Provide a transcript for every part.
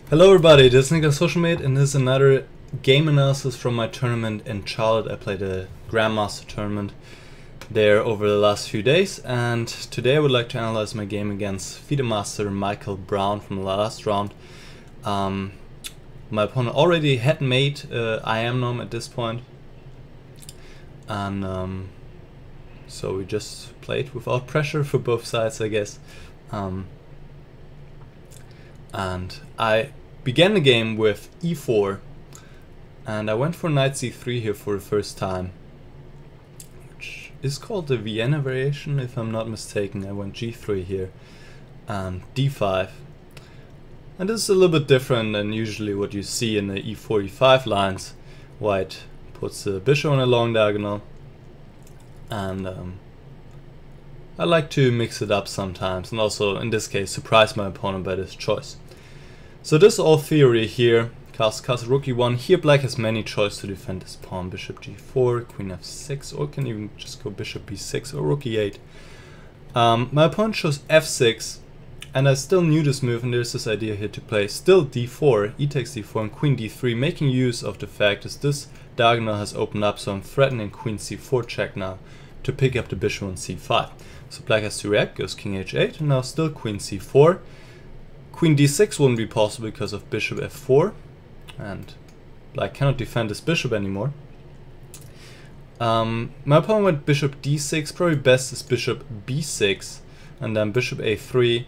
Hello everybody, this is Niclas Huschenbeth and this is another game analysis from my tournament in Charlotte. I played a Grandmaster tournament there over the last few days, and today I would like to analyze my game against FIDE Master Michael Brown from the last round. My opponent already had made IM norm at this point, and so we just played without pressure for both sides, I guess. And I began the game with e4, and I went for knight c3 here for the first time, which is called the Vienna variation if I'm not mistaken. I went g3 here and d5, and this is a little bit different than usually what you see in the e4 e5 lines. White puts the bishop on a long diagonal, and I like to mix it up sometimes, and also in this case surprise my opponent by this choice. So this is all theory here. Castle rook e1. Here black has many choices to defend his pawn. Bishop g4, queen f6, or can even just go bishop b6 or rook e8. My opponent chose f6, and I still knew this move, and there's this idea here to play still d4, e takes d4, and queen d3, making use of the fact that this diagonal has opened up, so I'm threatening queen c4 check now to pick up the bishop on c5. So black has to react, goes king h8, and now still queen c4. Queen d6 wouldn't be possible because of bishop f4, and black cannot defend his bishop anymore. My opponent went bishop d6, probably best is bishop b6, and then bishop a3.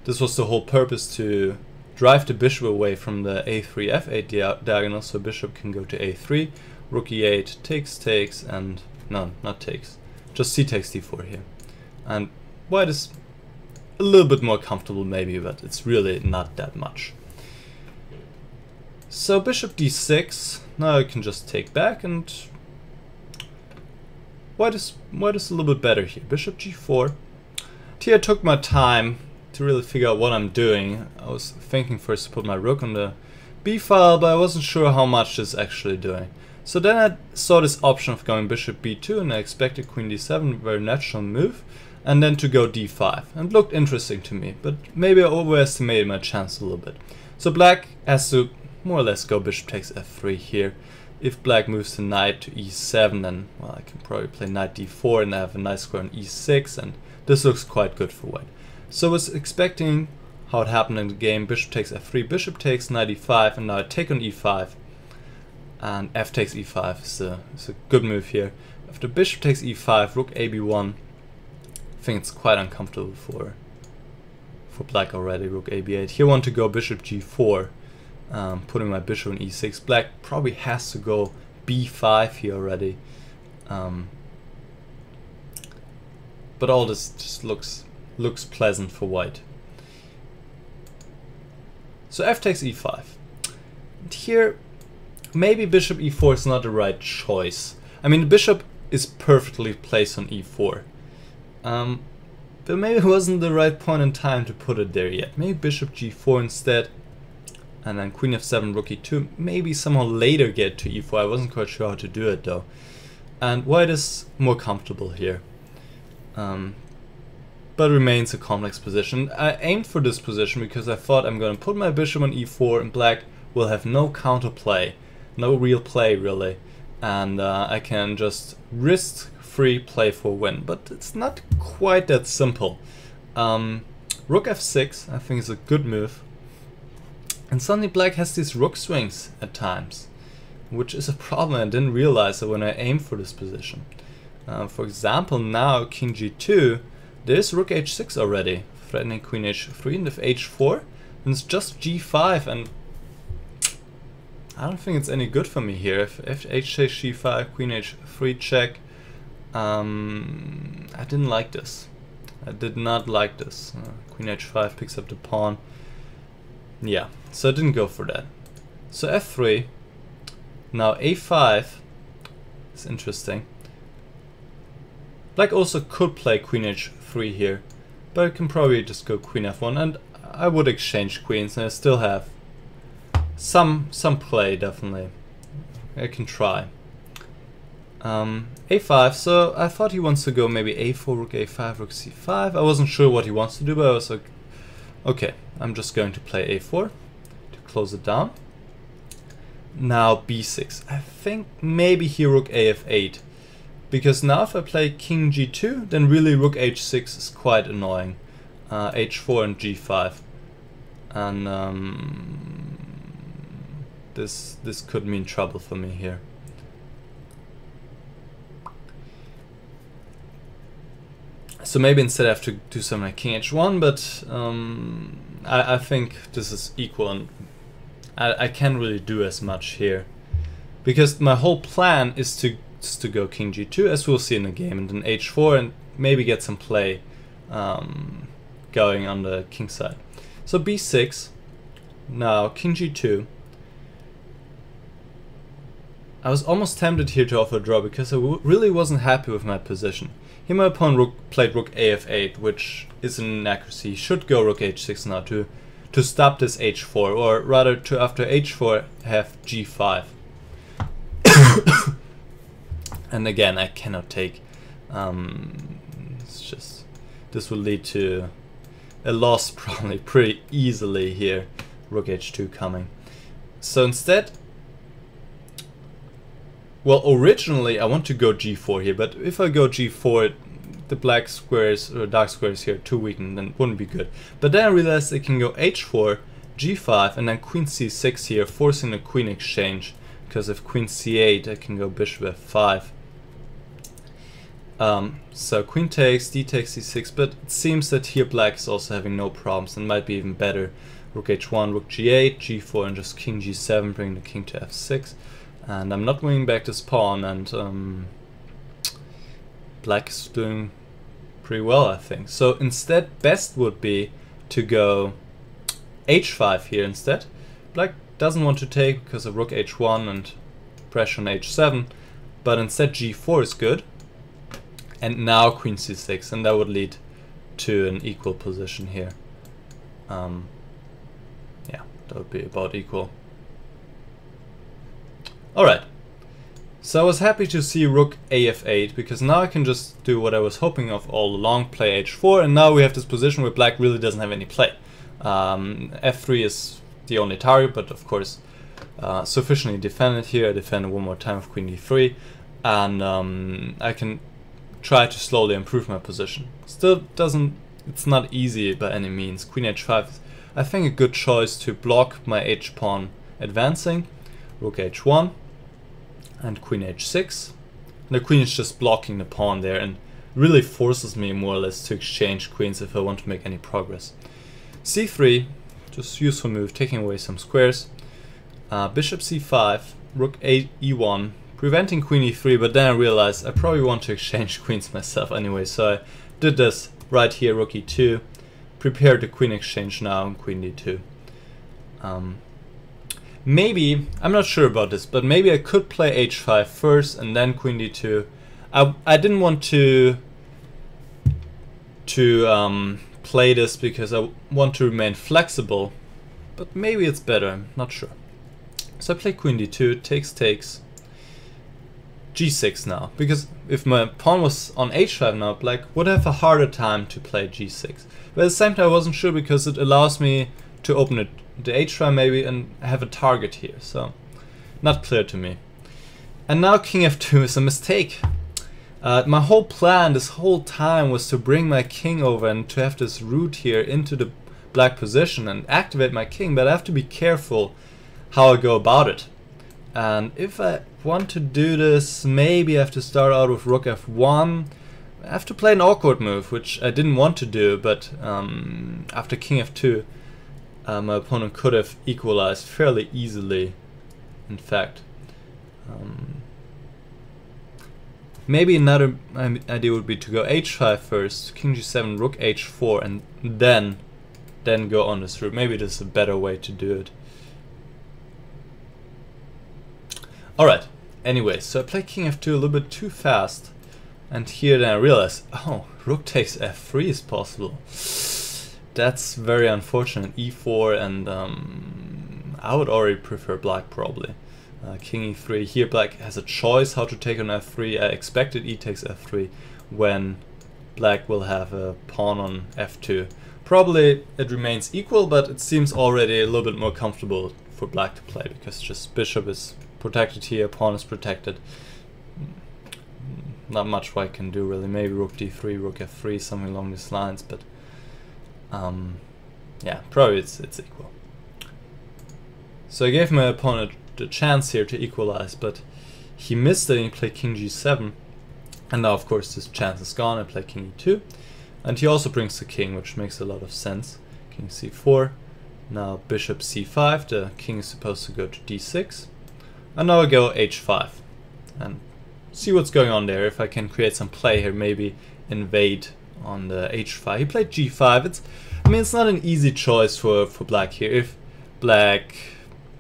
This was the whole purpose, to drive the bishop away from the a3 f8 diagonal, so bishop can go to a3, rook e8, takes, and no, not takes, just c takes d4 here. And white is a little bit more comfortable maybe, but it's really not that much. So bishop d6, now I can just take back, and white is a little bit better here. Bishop g4. Here I took my time to really figure out what I'm doing. I was thinking first to put my rook on the b file, but I wasn't sure how much this is actually doing. So then I saw this option of going bishop b2, and I expected queen d7, very natural move, and then to go d5, and it looked interesting to me, but maybe I overestimated my chance a little bit. So black has to more or less go bishop takes f3 here. If black moves the knight to e7, then well, I can probably play knight d4 and I have a nice square on e6, and this looks quite good for white. So I was expecting how it happened in the game. Bishop takes f3, bishop takes knight e5, and now I take on e5, and f takes e5 is a good move here. After bishop takes e5, rook ab1, I think it's quite uncomfortable for black already. Rook ab8. Here I want to go bishop g4, putting my bishop on e6. Black probably has to go b5 here already, but all this just looks pleasant for white. So f takes e5. And here maybe bishop e4 is not the right choice. I mean, the bishop is perfectly placed on e4. But maybe it wasn't the right point in time to put it there yet. Maybe bishop g4 instead, and then queen f7, rook e2. Maybe somehow later get to e4. I wasn't quite sure how to do it though. And white is more comfortable here, but remains a complex position. I aimed for this position because I thought I'm going to put my bishop on e4, and black will have no counterplay, no real play really, and I can just risk-free play for a win. But it's not quite that simple. Rook f6 I think is a good move, and suddenly black has these rook swings at times, which is a problem. I didn't realize it when I aimed for this position. For example, now king g2, there's rook h6 already, threatening queen h3, and if h4, then it's just g5, and I don't think it's any good for me here. If h takes g5, queen h3 check, I didn't like this. I did not like this. Queen h5 picks up the pawn. Yeah, so I didn't go for that. So f3, now a5 is interesting. Black also could play queen h3 here, but I can probably just go queen f1, and I would exchange queens, and I still have some play definitely. I can try. A5, so I thought he wants to go maybe a4, rook a5, rook c5. I wasn't sure what he wants to do, but I was like, okay, I'm just going to play a4 to close it down. Now b6. I think maybe here rook af8. Because now if I play king g2, then really rook h6 is quite annoying. h4 and g5. And this could mean trouble for me here. So maybe instead I have to do something like king h1, but I think this is equal, and I can't really do as much here. Because my whole plan is to go king g2, as we'll see in the game, and then h4, and maybe get some play going on the king side. So b6, now king g2. I was almost tempted here to offer a draw because I really wasn't happy with my position. Here my opponent played rook af8, which is an inaccuracy. He should go rook h6 now to stop this h4, or rather to after h4 have g5. And again, I cannot take. It's just, this will lead to a loss probably pretty easily here. Rook h2 coming. So instead, well, originally I want to go g4 here, but if I go g4, the black squares or dark squares here are too weakened, then it wouldn't be good. But then I realized I can go h4, g5, and then queen c6 here, forcing a queen exchange. Because if queen c8, I can go bishop f5. So queen takes, d takes c6, but it seems that here black is also having no problems and might be even better. Rook h1, rook g8, g4, and just king g7, bring the king to f6. And I'm not winning back this pawn, and black is doing pretty well, I think. So instead, best would be to go h5 here instead. Black doesn't want to take because of rook h1 and pressure on h7, but instead g4 is good. And now queen c6, and that would lead to an equal position here. Yeah, that would be about equal. Alright, so I was happy to see rook af8, because now I can just do what I was hoping of all along, play h4, and now we have this position where black really doesn't have any play. f3 is the only target, but of course sufficiently defended here. I defend one more time with queen d3, and I can try to slowly improve my position. Still it's not easy by any means. Queen h5 is, I think, a good choice to block my h-pawn advancing. Rook h1 and queen h6. And the queen is just blocking the pawn there and really forces me more or less to exchange queens if I want to make any progress. c3, just useful move, taking away some squares. Bishop c5, rook e1, preventing queen e3, but then I realized I probably want to exchange queens myself anyway, so I did this right here, rook e2, prepared the queen exchange now, and queen d2. Maybe, I'm not sure about this, but maybe I could play h5 first and then queen d2. I didn't want to play this because I want to remain flexible, but maybe it's better, I'm not sure. So I play queen d2, takes, g6 now, because if my pawn was on h5 now, black would have a harder time to play g6. But at the same time I wasn't sure, because it allows me to open it the h-file maybe and have a target here, so not clear to me. And now king f2 is a mistake. My whole plan this whole time was to bring my king over and to have this route here into the black position and activate my king, but I have to be careful how I go about it. And if I want to do this, maybe I have to start out with rook f1. I have to play an awkward move, which I didn't want to do, but after king f2 my opponent could have equalized fairly easily, in fact. Maybe another idea would be to go h5 first, king g7, rook h4, and then go on this route. Maybe this is a better way to do it. Alright, anyway, so I played king f2 a little bit too fast, and here then I realized, oh, rook takes f3 is possible. That's very unfortunate. e4, and I would already prefer black probably. King e3. Here black has a choice how to take on f3. I expected e takes f3 when black will have a pawn on f2, Probably it remains equal, but it seems already a little bit more comfortable for black to play, because just bishop is protected here, pawn is protected. Not much white can do really. Maybe rook d3, rook f3, something along these lines, but yeah, probably it's equal. So I gave my opponent the chance here to equalize, but he missed it and he played king g7. And now of course this chance is gone. I play king e2. And he also brings the king, which makes a lot of sense. King c4. Now bishop c5. The king is supposed to go to d6. And now I go h5. And see what's going on there. If I can create some play here, maybe invade on the h5. He played g5. I mean, it's not an easy choice for black here. If black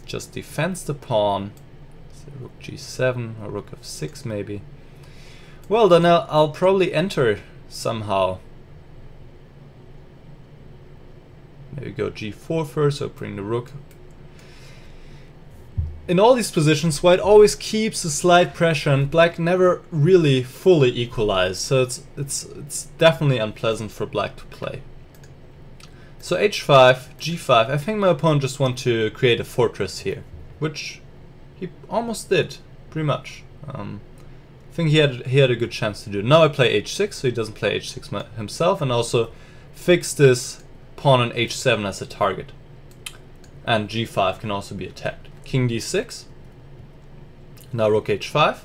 just defends the pawn, say rook g7 or rook f6 maybe, well then I'll probably enter somehow. Maybe go g4 first, or bring the rook. In all these positions, white always keeps a slight pressure, and black never really fully equalizes. So it's definitely unpleasant for black to play. So h5, g5. I think my opponent just wants to create a fortress here, which he almost did, pretty much. I think he had a good chance to do it. Now I play h6, so he doesn't play h6 himself, and also fix this pawn on h7 as a target. And g5 can also be attacked. King d6. Now rook h5,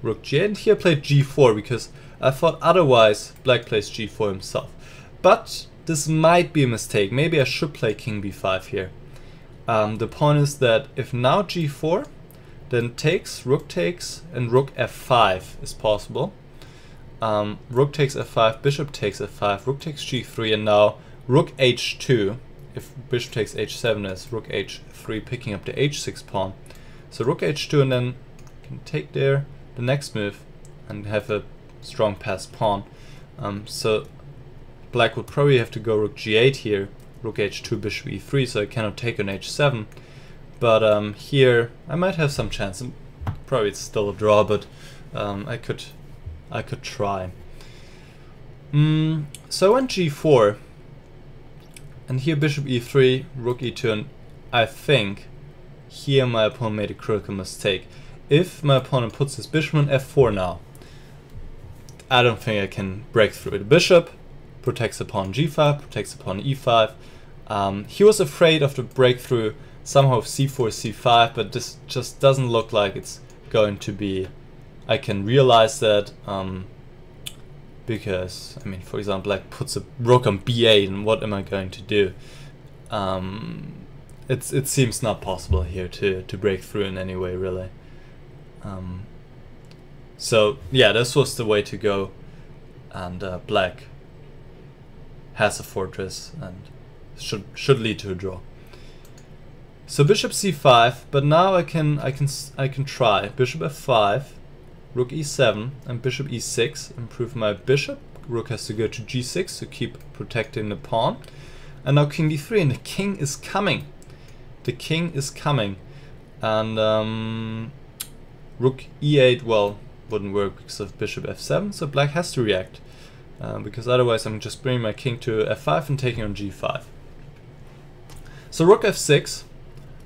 rook g8, and here I played g4 because I thought otherwise black plays g4 himself. But this might be a mistake. Maybe I should play king b5 here. The point is that if now g4, then takes, and rook f5 is possible. Rook takes f5, bishop takes f5, rook takes g3, and now rook h2. If bishop takes h7 is rook h3 picking up the h6 pawn. So rook h2, and then can take there the next move and have a strong passed pawn. So black would probably have to go rook g8 here, rook h2, bishop e3, so I cannot take on h7. But here I might have some chance. Probably it's still a draw, but I could try. So I went g4, and here bishop e3, rook e2, and I think here my opponent made a critical mistake. If my opponent puts his bishop on f4 now, I don't think I can break through. The bishop protects the pawn g5, protects the pawn e5. He was afraid of the breakthrough somehow of c4, c5, but this just doesn't look like it's going to be. I can realize that because, I mean, for example, black puts a rook on b8, and what am I going to do? It seems not possible here to break through in any way, really. So yeah, this was the way to go, and black has a fortress and should lead to a draw. So bishop c5, but now I can try bishop f5, rook e7, and bishop e6. Improve my bishop. Rook has to go to g6 to keep protecting the pawn. And now king d3, and the king is coming. The king is coming, and rook e8, well, wouldn't work because of bishop f7. So black has to react, because otherwise I'm just bringing my king to f5 and taking on g5. So rook f6.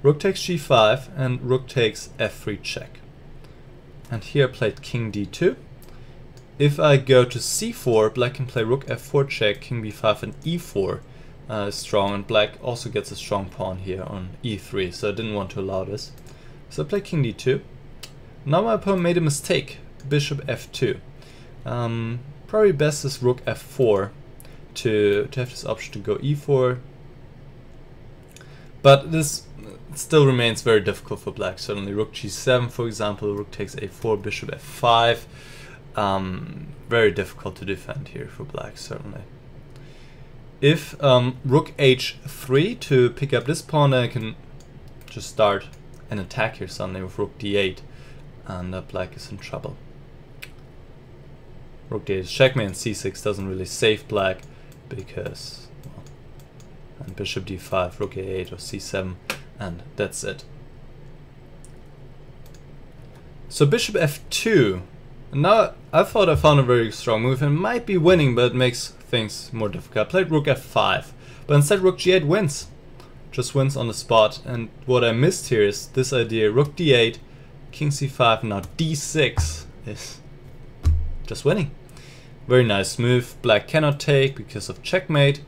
Rook takes g5, and rook takes f3 check. And here I played king d2. If I go to c4, black can play rook f4 check, king b5, and e4 is strong, and black also gets a strong pawn here on e3, so I didn't want to allow this. So I play king d2. Now my opponent made a mistake, bishop f2. Probably best is rook f4 to have this option to go e4. But this still remains very difficult for black. Certainly rook g7, for example, rook takes a4, bishop f5. Very difficult to defend here for black, certainly. If rook h3 to pick up this pawn, then I can just start an attack here suddenly with rook d8, and black is in trouble. Rook d8 is checkmate, and c6 doesn't really save black because, well, and bishop d5, rook a8 or c7, and that's it. So bishop f2. Now I thought I found a very strong move and might be winning, but it makes things more difficult. I played rook f5, But instead rook g8 wins. Just wins on the spot. And what I missed here is this idea, rook d8, king c5, now d6 is just winning. Very nice move. Black cannot take because of checkmate.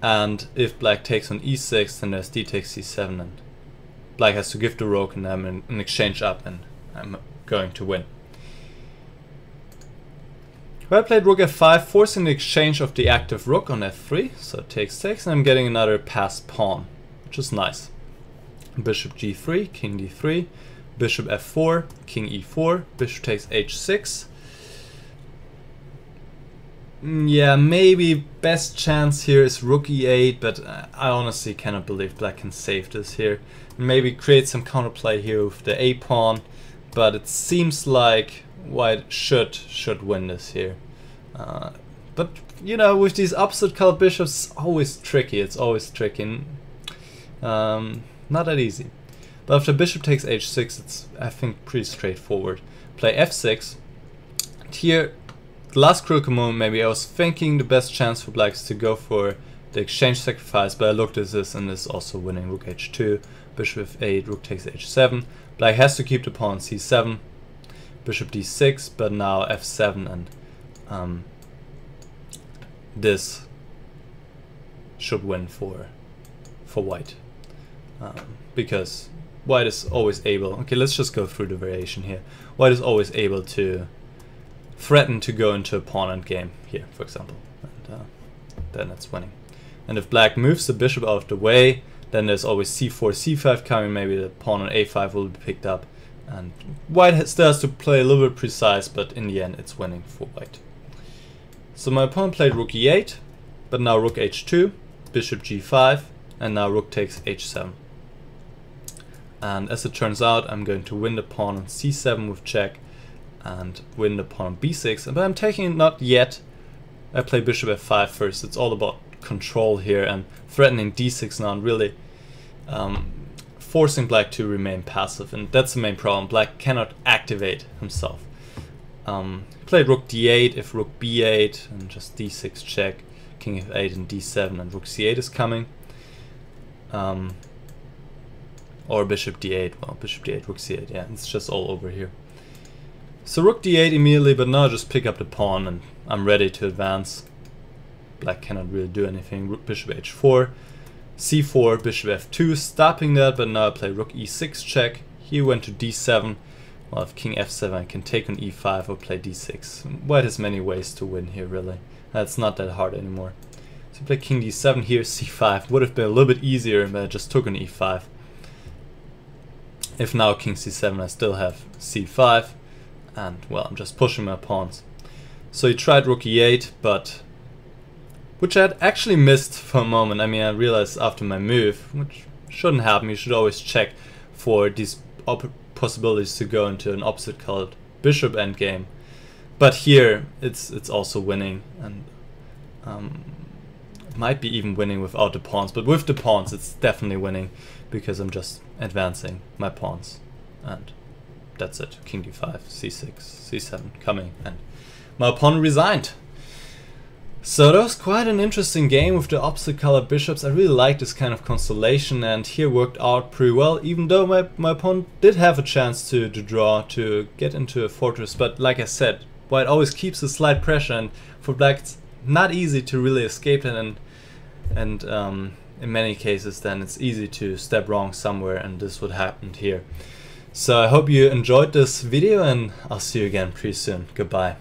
And if black takes on e6, then there's d takes c7, and black has to give the rook, and I'm in an exchange up, and I'm going to win. Well, I played rook f5, forcing the exchange of the active rook on f3, so it takes 6, and I'm getting another passed pawn, which is nice. Bishop g3, king d3, bishop f4, king e4, bishop takes h6. Yeah, maybe best chance here is rook e8, but I honestly cannot believe black can save this here. Maybe create some counterplay here with the a pawn, but it seems like white should win this here. But you know, with these opposite colored bishops, it's always tricky. It's always tricky. Not that easy. But after bishop takes h6, it's, I think, pretty straightforward. Play f6. And here, the last critical moment, maybe I was thinking the best chance for black is to go for the exchange sacrifice, but I looked at this and this is also winning. Rook h2, bishop f8, rook takes h7. Black has to keep the pawn c7, bishop d6, but now f7, and this should win for white, because white is always able. Okay, let's just go through the variation here. White is always able to threaten to go into a pawn endgame here, for example, and then it's winning. And if black moves the bishop out of the way, then there's always c4, c5 coming. Maybe the pawn on a5 will be picked up, and white still has to play a little bit precise, but in the end it's winning for white. So my opponent played rook e8, but now rook h2, bishop g5, and now rook takes h7. And as it turns out, I'm going to win the pawn on c7 with check, and win the pawn on b6, but I'm taking it not yet. I play bishop f5 first. It's all about control here and threatening d6 now, and really forcing black to remain passive, and that's the main problem. Black cannot activate himself. Played rook d8, if rook b8, and just d6 check, king f8 and d7, and rook c8 is coming. Or bishop d8, well, bishop d8, rook c8, yeah, it's just all over here. So rook d8 immediately, but now I just pick up the pawn and I'm ready to advance. Black cannot really do anything. Bishop h4, c4, bishop f2, stopping that, but now I play rook e6 check. He went to d7. Well, if king f7, I can take on e5 or play d6. White has many ways to win here, really. That's not that hard anymore. So play king d7 here, c5. Would have been a little bit easier, but I just took on e5. If now king c7, I still have c5. And, well, I'm just pushing my pawns. So he tried rook e8, but which I had actually missed for a moment. I mean, I realized after my move, which shouldn't happen. You should always check for these possibilities to go into an opposite colored bishop endgame. But here, it's also winning, and might be even winning without the pawns. But with the pawns, it's definitely winning, because I'm just advancing my pawns. And that's it. King d5, c6, c7 coming, and my opponent resigned. So that was quite an interesting game with the opposite colored bishops. I really like this kind of constellation, and here worked out pretty well, even though my opponent did have a chance to draw, to get into a fortress. But like I said, white always keeps a slight pressure, and for black it's not easy to really escape it, and in many cases then it's easy to step wrong somewhere, and this would happen here. So I hope you enjoyed this video, and I'll see you again pretty soon. Goodbye.